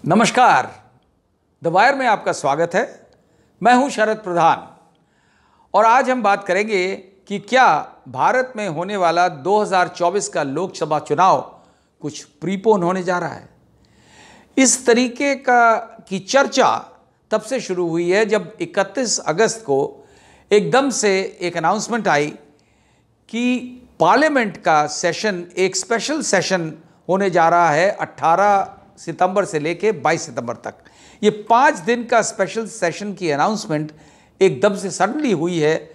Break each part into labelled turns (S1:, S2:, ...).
S1: नमस्कार, the wire में आपका स्वागत है। मैं हूं शरद प्रधान और आज हम बात करेंगे कि क्या भारत में होने वाला 2024 का लोकसभा चुनाव कुछ प्रीपोन होने जा रहा है। इस तरीके की चर्चा तब से शुरू हुई है जब 31 अगस्त को एकदम से एक अनाउंसमेंट आई कि पार्लियामेंट का सेशन, एक स्पेशल सेशन होने जा रहा है 18 सितंबर से लेके 22 सितंबर तक। ये 5 दिन का स्पेशल सेशन की अनाउंसमेंट एकदम से सडनली हुई है,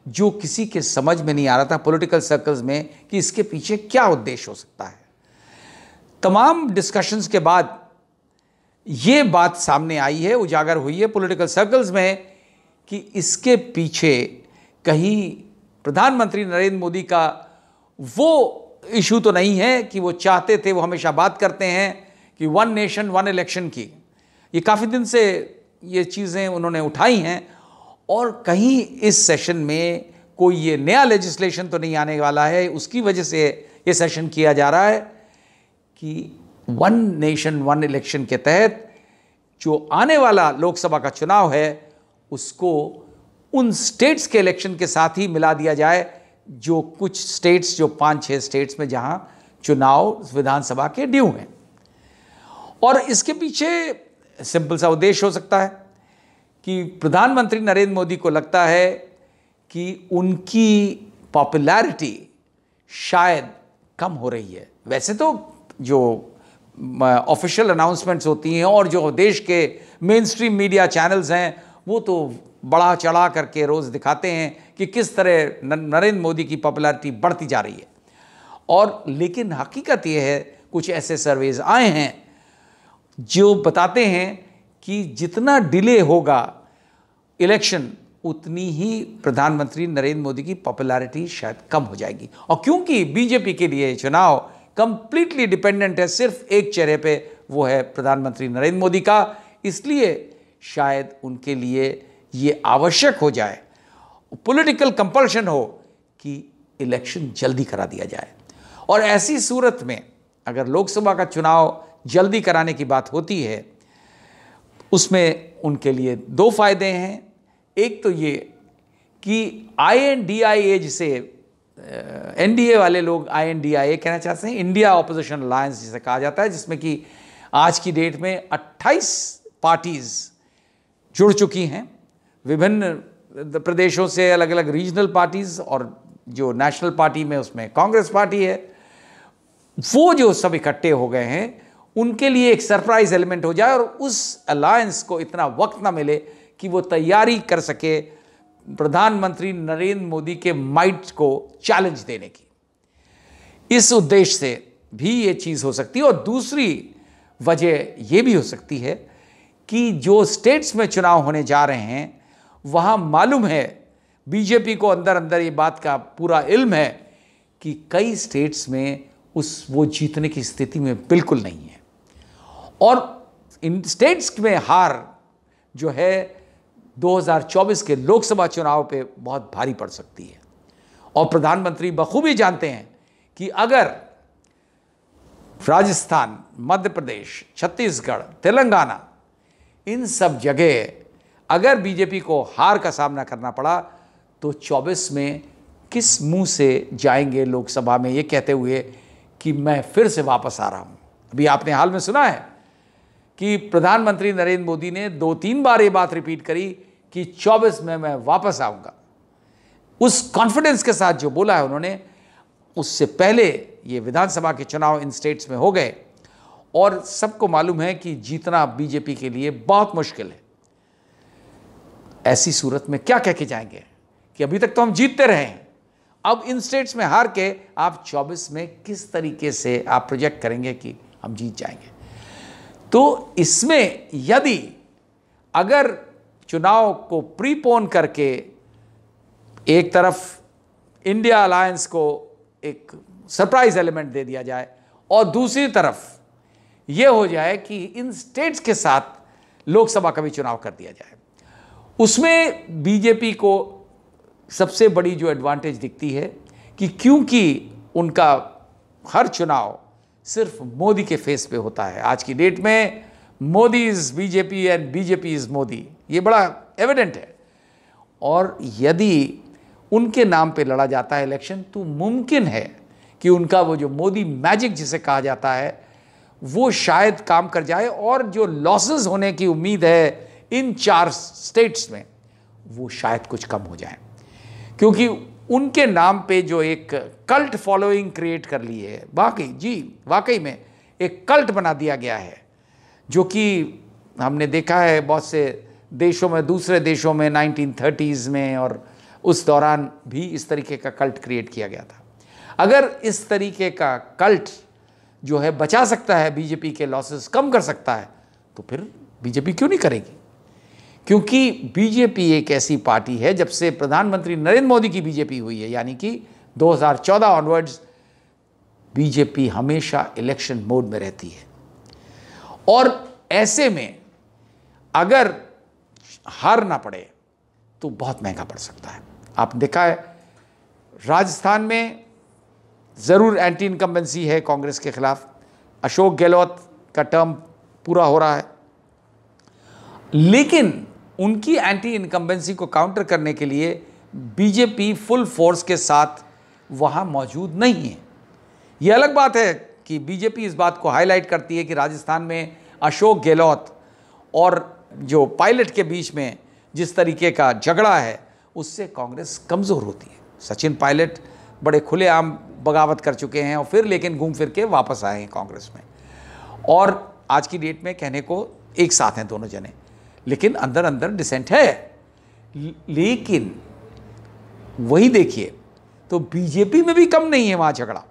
S1: जो किसी के समझ में नहीं आ रहा था पॉलिटिकल सर्कल्स में कि इसके पीछे क्या उद्देश्य हो सकता है। तमाम डिस्कशंस के बाद ये बात सामने आई है, उजागर हुई है पॉलिटिकल सर्कल्स में कि इसके पीछे कहीं प्रधानमंत्री नरेंद्र मोदी का वो इशू तो नहीं है कि वो चाहते थे, वो हमेशा बात करते हैं कि वन नेशन वन इलेक्शन की। ये काफ़ी दिन से ये चीज़ें उन्होंने उठाई हैं और कहीं इस सेशन में कोई ये नया लेजिस्लेशन तो नहीं आने वाला है, उसकी वजह से ये सेशन किया जा रहा है कि वन नेशन वन इलेक्शन के तहत जो आने वाला लोकसभा का चुनाव है उसको उन स्टेट्स के इलेक्शन के साथ ही मिला दिया जाए, जो कुछ स्टेट्स, जो 5-6 स्टेट्स में जहां चुनाव विधानसभा के ड्यू हैं। और इसके पीछे सिंपल सा उद्देश्य हो सकता है कि प्रधानमंत्री नरेंद्र मोदी को लगता है कि उनकी पॉपुलैरिटी शायद कम हो रही है। वैसे तो जो ऑफिशियल अनाउंसमेंट्स होती हैं और जो देश के मेन स्ट्रीम मीडिया चैनल्स हैं वो तो बढ़ा चढ़ा करके रोज़ दिखाते हैं कि किस तरह नरेंद्र मोदी की पॉपुलैरिटी बढ़ती जा रही है। और लेकिन हकीकत ये है, कुछ ऐसे सर्वेज आए हैं जो बताते हैं कि जितना डिले होगा इलेक्शन उतनी ही प्रधानमंत्री नरेंद्र मोदी की पॉपुलैरिटी शायद कम हो जाएगी। और क्योंकि बीजेपी के लिए चुनाव कंप्लीटली डिपेंडेंट है सिर्फ एक चेहरे पे, वो है प्रधानमंत्री नरेंद्र मोदी का, इसलिए शायद उनके लिए ये आवश्यक हो जाए, पॉलिटिकल कंपल्शन हो कि इलेक्शन जल्दी करा दिया जाए। और ऐसी सूरत में अगर लोकसभा का चुनाव जल्दी कराने की बात होती है, उसमें उनके लिए 2 फायदे हैं। एक तो ये कि INDIA, जिसे NDA वाले लोग INDIA कहना चाहते हैं, इंडिया ऑपोजिशन अलायंस जिसे कहा जाता है, जिसमें कि आज की डेट में 28 पार्टीज जुड़ चुकी हैं, विभिन्न प्रदेशों से अलग अलग रीजनल पार्टीज, और जो नेशनल पार्टी में उसमें कांग्रेस पार्टी है, वो जो सब इकट्ठे हो गए हैं, उनके लिए एक सरप्राइज एलिमेंट हो जाए और उस अलायंस को इतना वक्त ना मिले कि वो तैयारी कर सके प्रधानमंत्री नरेंद्र मोदी के माइट को चैलेंज देने की। इस उद्देश्य से भी ये चीज़ हो सकती है। और दूसरी वजह ये भी हो सकती है कि जो स्टेट्स में चुनाव होने जा रहे हैं वहाँ मालूम है बीजेपी को अंदर अंदर ये बात का पूरा इल्म है कि कई स्टेट्स में वो जीतने की स्थिति में बिल्कुल नहीं है। और इन स्टेट्स में हार जो है 2024 के लोकसभा चुनाव पे बहुत भारी पड़ सकती है। और प्रधानमंत्री बखूबी जानते हैं कि अगर राजस्थान, मध्य प्रदेश, छत्तीसगढ़, तेलंगाना, इन सब जगह अगर बीजेपी को हार का सामना करना पड़ा तो 24 में किस मुंह से जाएंगे लोकसभा में ये कहते हुए कि मैं फिर से वापस आ रहा हूं। अभी आपने हाल में सुना है कि प्रधानमंत्री नरेंद्र मोदी ने 2-3 बार ये बात रिपीट करी कि 24 में मैं वापस आऊंगा। उस कॉन्फिडेंस के साथ जो बोला है उन्होंने, उससे पहले ये विधानसभा के चुनाव इन स्टेट्स में हो गए और सबको मालूम है कि जीतना बीजेपी के लिए बहुत मुश्किल है। ऐसी सूरत में क्या कह के जाएंगे कि अभी तक तो हम जीतते रहे हैं, अब इन स्टेट्स में हार के आप 24 में किस तरीके से आप प्रोजेक्ट करेंगे कि हम जीत जाएंगे। तो इसमें यदि अगर चुनाव को प्रीपोन करके एक तरफ इंडिया अलायंस को एक सरप्राइज एलिमेंट दे दिया जाए और दूसरी तरफ यह हो जाए कि इन स्टेट्स के साथ लोकसभा का भी चुनाव कर दिया जाए, उसमें बीजेपी को सबसे बड़ी जो एडवांटेज दिखती है कि क्योंकि उनका हर चुनाव सिर्फ मोदी के फेस पे होता है। आज की डेट में Modi is BJP and BJP is Modi, ये बड़ा एविडेंट है। और यदि उनके नाम पे लड़ा जाता है इलेक्शन तो मुमकिन है कि उनका वो जो मोदी मैजिक जिसे कहा जाता है वो शायद काम कर जाए, और जो लॉसेस होने की उम्मीद है इन 4 स्टेट्स में वो शायद कुछ कम हो जाए, क्योंकि उनके नाम पे जो एक कल्ट फॉलोइंग क्रिएट कर ली है, वाकई में एक कल्ट बना दिया गया है, जो कि हमने देखा है बहुत से देशों में, दूसरे देशों में 1930s में, और उस दौरान भी इस तरीके का कल्ट क्रिएट किया गया था। अगर इस तरीके का कल्ट जो है बचा सकता है, बीजेपी के लॉसेस कम कर सकता है, तो फिर बीजेपी क्यों नहीं करेगी? क्योंकि बीजेपी एक ऐसी पार्टी है, जब से प्रधानमंत्री नरेंद्र मोदी की बीजेपी हुई है, यानी कि 2014 ऑनवर्ड्स, बीजेपी हमेशा इलेक्शन मोड में रहती है। और ऐसे में अगर हार ना पड़े तो बहुत महंगा पड़ सकता है। आप देखा है राजस्थान में ज़रूर एंटी इनकम्बेंसी है कांग्रेस के खिलाफ, अशोक गहलोत का टर्म पूरा हो रहा है, लेकिन उनकी एंटी इनकम्बेंसी को काउंटर करने के लिए बीजेपी फुल फोर्स के साथ वहाँ मौजूद नहीं है। ये अलग बात है कि बीजेपी इस बात को हाईलाइट करती है कि राजस्थान में अशोक गहलोत और जो पायलट के बीच में जिस तरीके का झगड़ा है उससे कांग्रेस कमज़ोर होती है। सचिन पायलट बड़े खुलेआम बगावत कर चुके हैं और फिर लेकिन घूम फिर के वापस आए हैं कांग्रेस में, और आज की डेट में कहने को एक साथ हैं दोनों जने, लेकिन अंदर अंदर डिसेंट है। लेकिन वही देखिए तो बीजेपी में भी कम नहीं है वहाँ झगड़ा।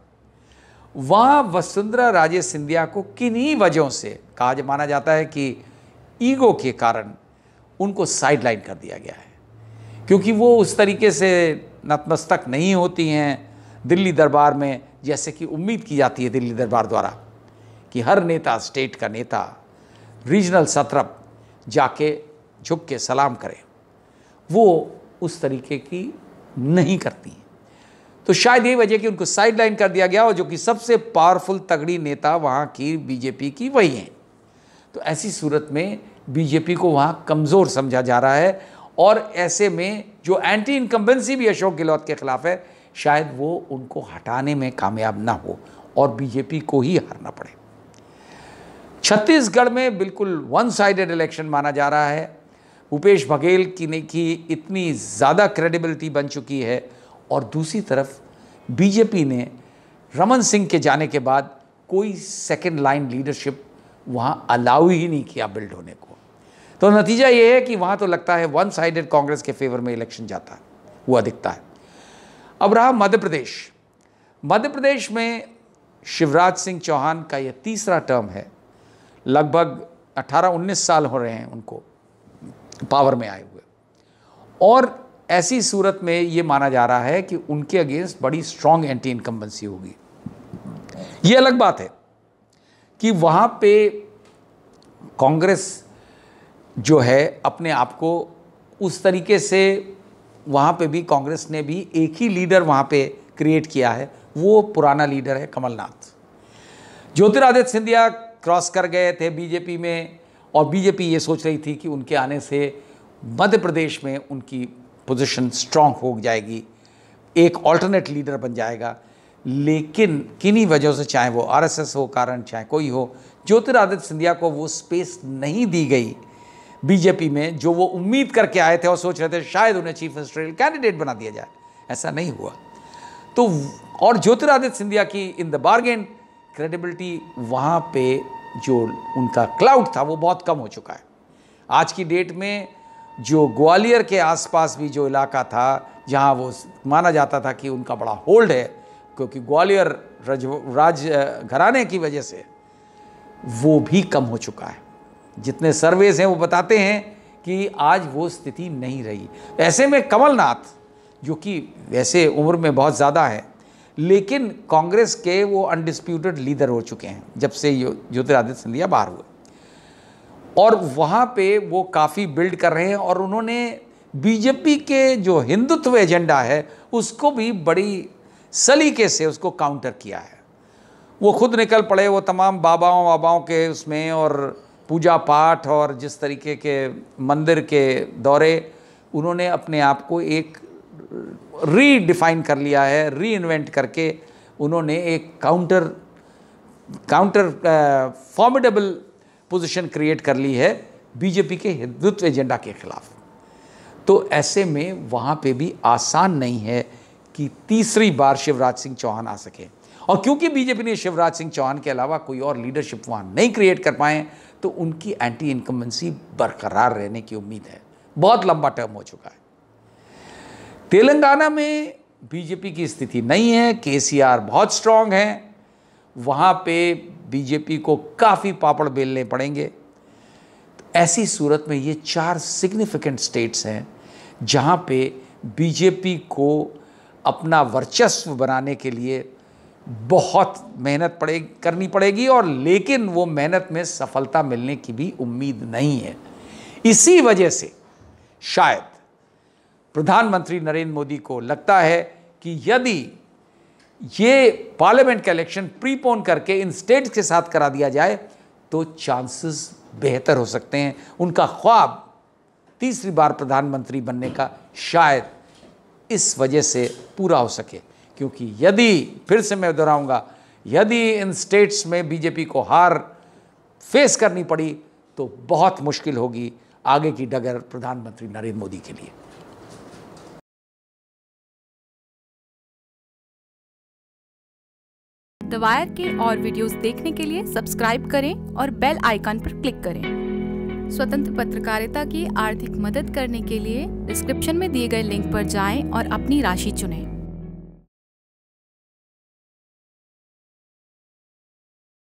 S1: वहाँ वसुंधरा राजे सिंधिया को किन्हीं वजहों से माना जाता है कि ईगो के कारण उनको साइडलाइन कर दिया गया है, क्योंकि वो उस तरीके से नतमस्तक नहीं होती हैं दिल्ली दरबार में, जैसे कि उम्मीद की जाती है दिल्ली दरबार द्वारा कि हर नेता, स्टेट का नेता, रीजनल सत्रप जाके झुक के सलाम करे। वो उस तरीके की नहीं करती हैं। तो शायद यही वजह कि उनको साइडलाइन कर दिया गया, और जो कि सबसे पावरफुल तगड़ी नेता वहाँ की बीजेपी की वही हैं। तो ऐसी सूरत में बीजेपी को वहाँ कमज़ोर समझा जा रहा है, और ऐसे में जो एंटी इनकम्बेंसी भी अशोक गहलोत के खिलाफ है, शायद वो उनको हटाने में कामयाब ना हो और बीजेपी को ही हारना पड़े। छत्तीसगढ़ में बिल्कुल वन साइडेड इलेक्शन माना जा रहा है। भूपेश बघेल की इतनी ज़्यादा क्रेडिबिलिटी बन चुकी है, और दूसरी तरफ बीजेपी ने रमन सिंह के जाने के बाद कोई सेकेंड लाइन लीडरशिप वहाँ अलाउ ही नहीं किया बिल्ड होने को। तो नतीजा ये है कि वहाँ तो लगता है वन साइडेड कांग्रेस के फेवर में इलेक्शन जाता है, हुआ दिखता है। अब रहा मध्य प्रदेश। मध्य प्रदेश में शिवराज सिंह चौहान का यह तीसरा टर्म है, लगभग 18-19 साल हो रहे हैं उनको पावर में आए हुए, और ऐसी सूरत में ये माना जा रहा है कि उनके अगेंस्ट बड़ी स्ट्रॉन्ग एंटी इनकम्बेंसी होगी। ये अलग बात है कि वहाँ पे कांग्रेस जो है अपने आप को उस तरीके से, वहाँ पे भी कांग्रेस ने भी एक ही लीडर वहाँ पे क्रिएट किया है, वो पुराना लीडर है कमलनाथ। ज्योतिरादित्य सिंधिया क्रॉस कर गए थे बीजेपी में, और बीजेपी ये सोच रही थी कि उनके आने से मध्य प्रदेश में उनकी पोजीशन स्ट्रांग हो जाएगी, एक ऑल्टरनेट लीडर बन जाएगा। लेकिन किन्हीं वजहों से, चाहे वो आरएसएस हो कारण, चाहे कोई हो, ज्योतिरादित्य सिंधिया को वो स्पेस नहीं दी गई बीजेपी में जो वो उम्मीद करके आए थे और सोच रहे थे शायद उन्हें चीफ मिनिस्टरियल कैंडिडेट बना दिया जाए। ऐसा नहीं हुआ। तो और ज्योतिरादित्य सिंधिया की इन द बार्गेन क्रेडिबिलिटी वहाँ पे जो उनका क्लाउड था वो बहुत कम हो चुका है। आज की डेट में जो ग्वालियर के आसपास भी जो इलाका था जहाँ वो माना जाता था कि उनका बड़ा होल्ड है, क्योंकि ग्वालियर राज घराने की वजह से, वो भी कम हो चुका है। जितने सर्वेज हैं वो बताते हैं कि आज वो स्थिति नहीं रही। ऐसे में कमलनाथ, जो कि वैसे उम्र में बहुत ज़्यादा है, लेकिन कांग्रेस के वो अनडिस्प्यूटेड लीडर हो चुके हैं जब से ज्योतिरादित्य सिंधिया बाहर हुए, और वहाँ पे वो काफ़ी बिल्ड कर रहे हैं। और उन्होंने बीजेपी के जो हिंदुत्व एजेंडा है उसको भी बड़ी सलीके से उसको काउंटर किया है। वो खुद निकल पड़े वो तमाम बाबाओं के उसमें, और पूजा पाठ और जिस तरीके के मंदिर के दौरे, उन्होंने अपने आप को एक रीडिफाइन कर लिया है, री इन्वेंट करके उन्होंने एक काउंटर फॉर्मिडेबल पोजीशन क्रिएट कर ली है बीजेपी के हिंदुत्व एजेंडा के खिलाफ। तो ऐसे में वहाँ पे भी आसान नहीं है कि तीसरी बार शिवराज सिंह चौहान आ सके। और क्योंकि बीजेपी ने शिवराज सिंह चौहान के अलावा कोई और लीडरशिप वहाँ नहीं क्रिएट कर पाए, तो उनकी एंटी इनकम्बेंसी बरकरार रहने की उम्मीद है। बहुत लंबा टर्म हो चुका है। तेलंगाना में बीजेपी की स्थिति नहीं है, केसीआर बहुत स्ट्रांग है, वहाँ पे बीजेपी को काफ़ी पापड़ बेलने पड़ेंगे। तो ऐसी सूरत में ये 4 सिग्निफिकेंट स्टेट्स हैं जहाँ पे बीजेपी को अपना वर्चस्व बनाने के लिए बहुत मेहनत करनी पड़ेगी, और लेकिन वो मेहनत में सफलता मिलने की भी उम्मीद नहीं है। इसी वजह से शायद प्रधानमंत्री नरेंद्र मोदी को लगता है कि यदि ये पार्लियामेंट का इलेक्शन प्रीपोन करके इन स्टेट्स के साथ करा दिया जाए तो चांसेस बेहतर हो सकते हैं। उनका ख्वाब तीसरी बार प्रधानमंत्री बनने का शायद इस वजह से पूरा हो सके, क्योंकि यदि, फिर से मैं दोहराऊंगा, यदि इन स्टेट्स में बीजेपी को हार फेस करनी पड़ी तो बहुत मुश्किल होगी आगे की डगर प्रधानमंत्री नरेंद्र मोदी के लिए।
S2: द वायर के और वीडियोस देखने के लिए सब्सक्राइब करें और बेल आइकन पर क्लिक करें। स्वतंत्र पत्रकारिता की आर्थिक मदद करने के लिए डिस्क्रिप्शन में दिए गए लिंक पर जाएं और अपनी राशि चुनें।